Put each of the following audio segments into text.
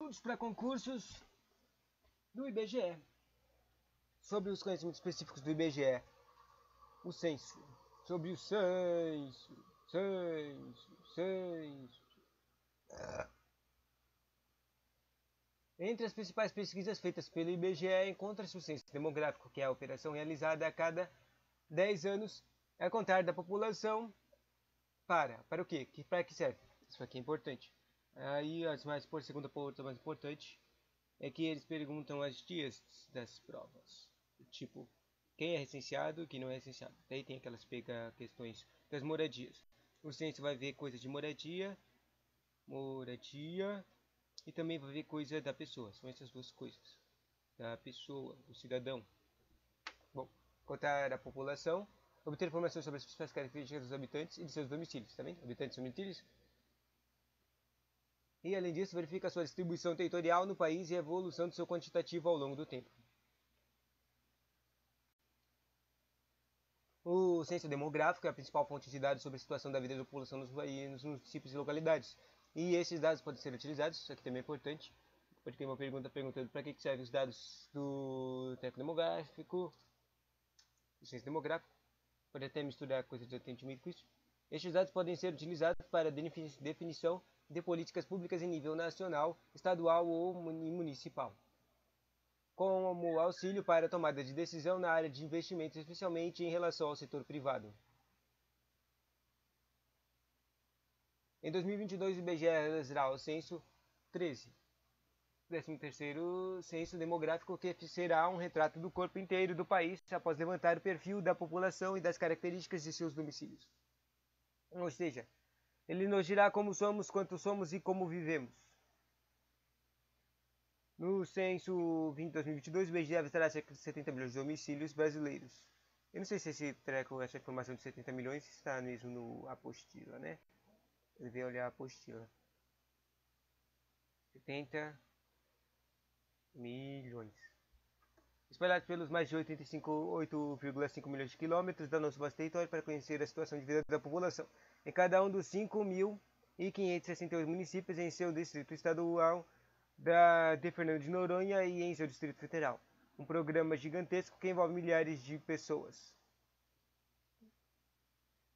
Estudos para concursos do IBGE. Sobre os conhecimentos específicos do IBGE. O censo. Sobre o censo. Entre as principais pesquisas feitas pelo IBGE encontra-se o censo demográfico, que é a operação realizada a cada 10 anos a contar da população para o quê? Para que serve? Isso aqui é importante. Aí a segunda pergunta mais importante é que eles perguntam as dias das provas. Tipo, quem é recenseado e quem não é recenseado. Daí tem aquelas questões das moradias. O censo vai ver coisa de moradia, e também vai ver coisa da pessoa. São essas duas coisas. Da pessoa, do cidadão. Bom, contar a população, obter informações sobre as principais características dos habitantes e de seus domicílios, tá vendo? Habitantes e domicílios. E além disso, verifica a sua distribuição territorial no país e a evolução do seu quantitativo ao longo do tempo. O censo demográfico é a principal fonte de dados sobre a situação da vida da população nos municípios e localidades. E esses dados podem ser utilizados, isso aqui também é importante. Pode ter uma pergunta perguntando para que servem os dados do técnico demográfico, do censo demográfico. Pode até misturar coisas de atendimento com isso. Estes dados podem ser utilizados para definição de políticas públicas em nível nacional, estadual ou municipal, como auxílio para a tomada de decisão na área de investimentos, especialmente em relação ao setor privado. Em 2022, o IBGE realizará o censo 13, 13º censo demográfico, que será um retrato do corpo inteiro do país após levantar o perfil da população e das características de seus domicílios. Ou seja, ele nos dirá como somos, quanto somos e como vivemos. No censo 2022, o IBGE avistará cerca de 70 milhões de domicílios brasileiros. Eu não sei se essa informação de 70 milhões está mesmo no apostila, né? Ele veio olhar a apostila. 70 milhões. Espalhados pelos mais de 8,5 milhões de quilômetros da nosso vasto território para conhecer a situação de vida da população. Em cada um dos 5.568 municípios em seu distrito estadual de Fernando de Noronha e em seu Distrito Federal. Um programa gigantesco que envolve milhares de pessoas.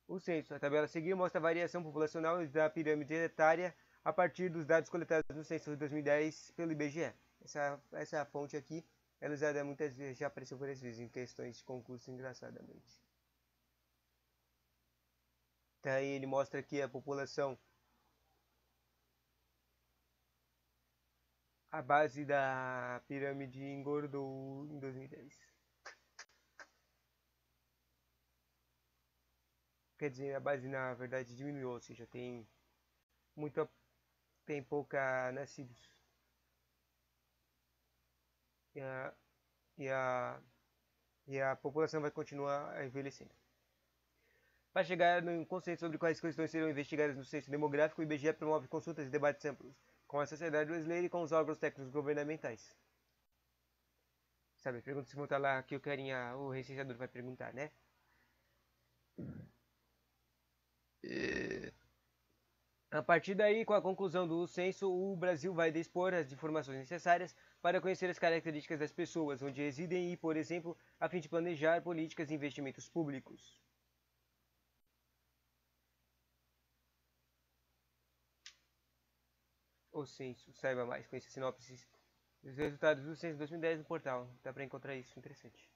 O censo, a tabela a seguir, mostra a variação populacional da pirâmide etária a partir dos dados coletados no censo de 2010 pelo IBGE. Essa fonte aqui ela é usada muitas vezes, já apareceu várias vezes em questões de concurso, engraçadamente. Daí ele mostra que a população, a base da pirâmide engordou em 2010. Quer dizer, a base na verdade diminuiu, ou seja, tem pouca nascidos. E a população vai continuar envelhecendo. Para chegar no conceito sobre quais questões serão investigadas no censo demográfico, o IBGE promove consultas e debates amplos com a sociedade brasileira e com os órgãos técnicos governamentais. Sabe, pergunta se vão estar lá que o recenseador vai perguntar, né? A partir daí, com a conclusão do censo, o Brasil vai dispor as informações necessárias para conhecer as características das pessoas, onde residem e, por exemplo, a fim de planejar políticas e investimentos públicos. O censo, saiba mais, conheça a sinopse dos resultados do censo 2010 no portal. Dá para encontrar isso, interessante.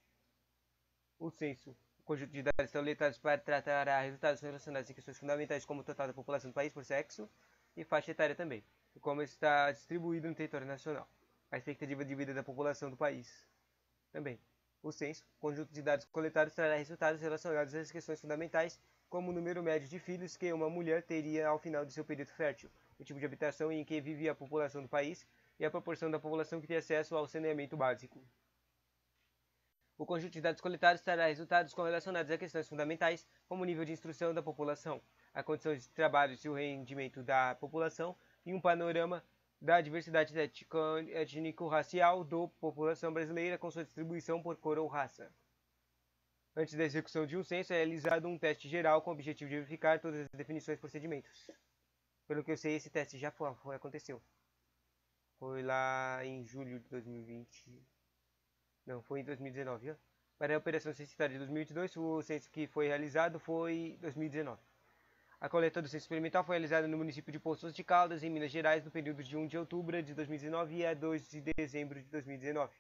O censo, o conjunto de dados coletados para tratar resultados relacionados a questões fundamentais como o total da população do país por sexo e faixa etária também, e como está distribuído no território nacional, a expectativa de vida da população do país também. O censo, conjunto de dados coletados, trará resultados relacionados às questões fundamentais, como o número médio de filhos que uma mulher teria ao final de seu período fértil, o tipo de habitação em que vive a população do país e a proporção da população que tem acesso ao saneamento básico. O conjunto de dados coletados trará resultados correlacionados a questões fundamentais, como o nível de instrução da população, a condição de trabalho e o rendimento da população e um panorama da diversidade étnico-racial da população brasileira com sua distribuição por cor ou raça. Antes da execução de um censo, é realizado um teste geral com o objetivo de verificar todas as definições e procedimentos. Pelo que eu sei, esse teste já aconteceu. Foi lá em julho de 2020. Não, foi em 2019, ó. Para a operação censitária de 2022, o censo que foi realizado foi 2019. A coleta do censo experimental foi realizada no município de Poços de Caldas, em Minas Gerais, no período de 1 de outubro de 2019 a 2 de dezembro de 2019.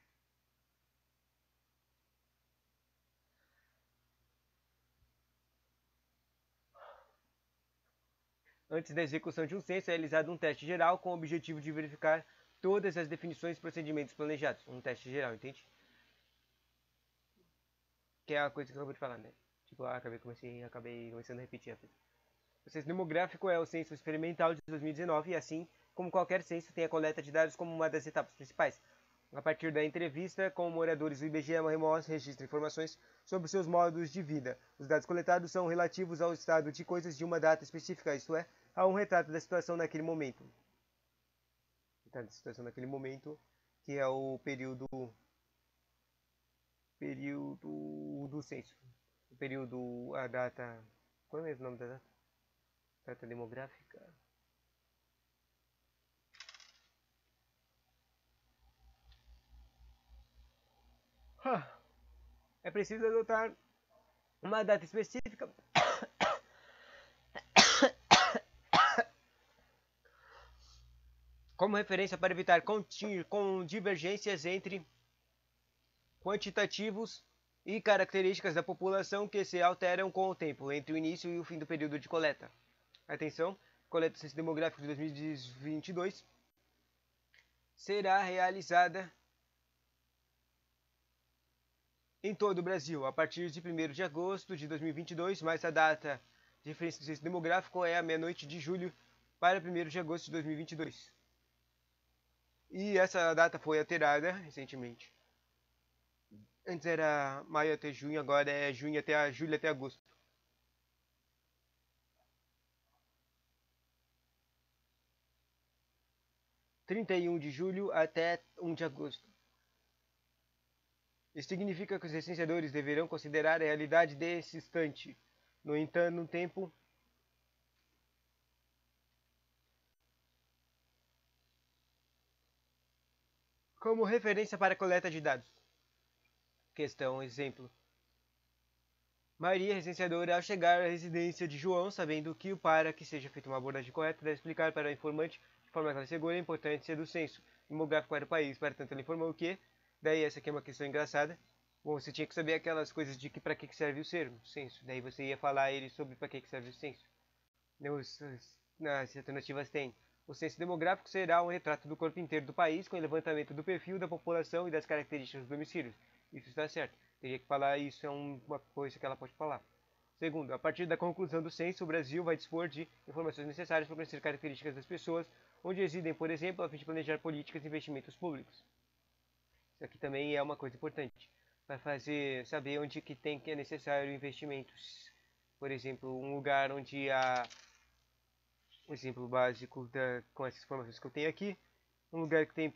Antes da execução de um censo, é realizado um teste geral com o objetivo de verificar todas as definições e procedimentos planejados. Um teste geral, entende? Que é a coisa que eu acabei de falar, né? Tipo, acabei começando a repetir a coisa. O censo demográfico é o censo experimental de 2019 e, assim como qualquer censo, tem a coleta de dados como uma das etapas principais. A partir da entrevista com moradores, o IBGE registra informações sobre seus modos de vida. Os dados coletados são relativos ao estado de coisas de uma data específica, isto é, a um retrato da situação naquele momento. Retrato da situação naquele momento, que é o período do censo. O período, a data... Qual é mesmo o nome da data? Data demográfica. É preciso adotar uma data específica como referência para evitar com divergências entre quantitativos e características da população que se alteram com o tempo, entre o início e o fim do período de coleta. Atenção, coleta do censo demográfico de 2022 será realizada em todo o Brasil, a partir de 1º de agosto de 2022, mas a data de referência do censo demográfico é a meia-noite de julho para 1º de agosto de 2022. E essa data foi alterada recentemente. Antes era maio até junho, agora é julho até agosto. 31 de julho até 1 de agosto. Isso significa que os licenciadores deverão considerar a realidade desse instante. No entanto, no tempo como referência para a coleta de dados. Questão, exemplo. Maria, licenciadora, ao chegar à residência de João, sabendo que para que seja feita uma abordagem correta, deve explicar para o informante, de forma clara e segura, a importância do censo demográfico para o país. Para tanto, ele informou que, daí essa aqui é uma questão engraçada, bom, você tinha que saber aquelas coisas de que para que serve o censo. Daí você ia falar a ele sobre para que serve o censo. Nas alternativas tem: o censo demográfico será um retrato do corpo inteiro do país, com o levantamento do perfil da população e das características dos domicílios. Isso está certo. Teria que falar, isso é uma coisa que ela pode falar. Segundo, a partir da conclusão do censo, o Brasil vai dispor de informações necessárias para conhecer características das pessoas, onde residem, por exemplo, a fim de planejar políticas e investimentos públicos. Isso aqui também é uma coisa importante, para saber onde que é necessário investimentos. Por exemplo, um lugar onde há um exemplo básico com essas informações que eu tenho aqui. Um lugar que tem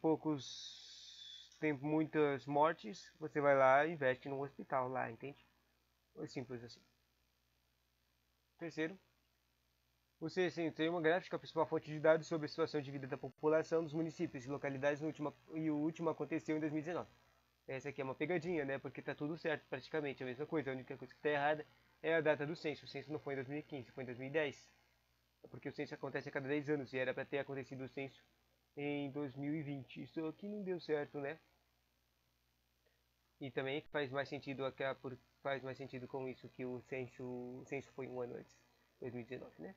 muitas mortes, você vai lá e investe num hospital lá, entende? É simples assim. Terceiro, você tem uma gráfica, a principal fonte de dados sobre a situação de vida da população dos municípios e localidades e o último aconteceu em 2019. Essa aqui é uma pegadinha, né? Porque tá tudo certo, praticamente a mesma coisa. A única coisa que está errada é a data do censo. O censo não foi em 2015, foi em 2010. Porque o censo acontece a cada 10 anos e era para ter acontecido o censo em 2020. Isso aqui não deu certo, né? E também faz mais sentido com isso que o censo foi um ano antes, 2019, né?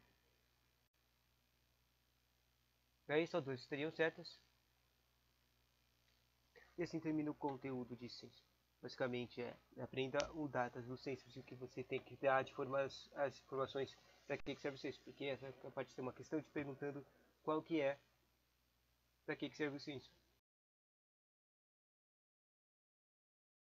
Daí só duas estariam certas. E assim termina o conteúdo de censo. Basicamente aprenda o datas do censo e o que você tem que dar de as informações para que serve o censo. Porque essa pode ser uma questão te perguntando qual que é para que serve o censo.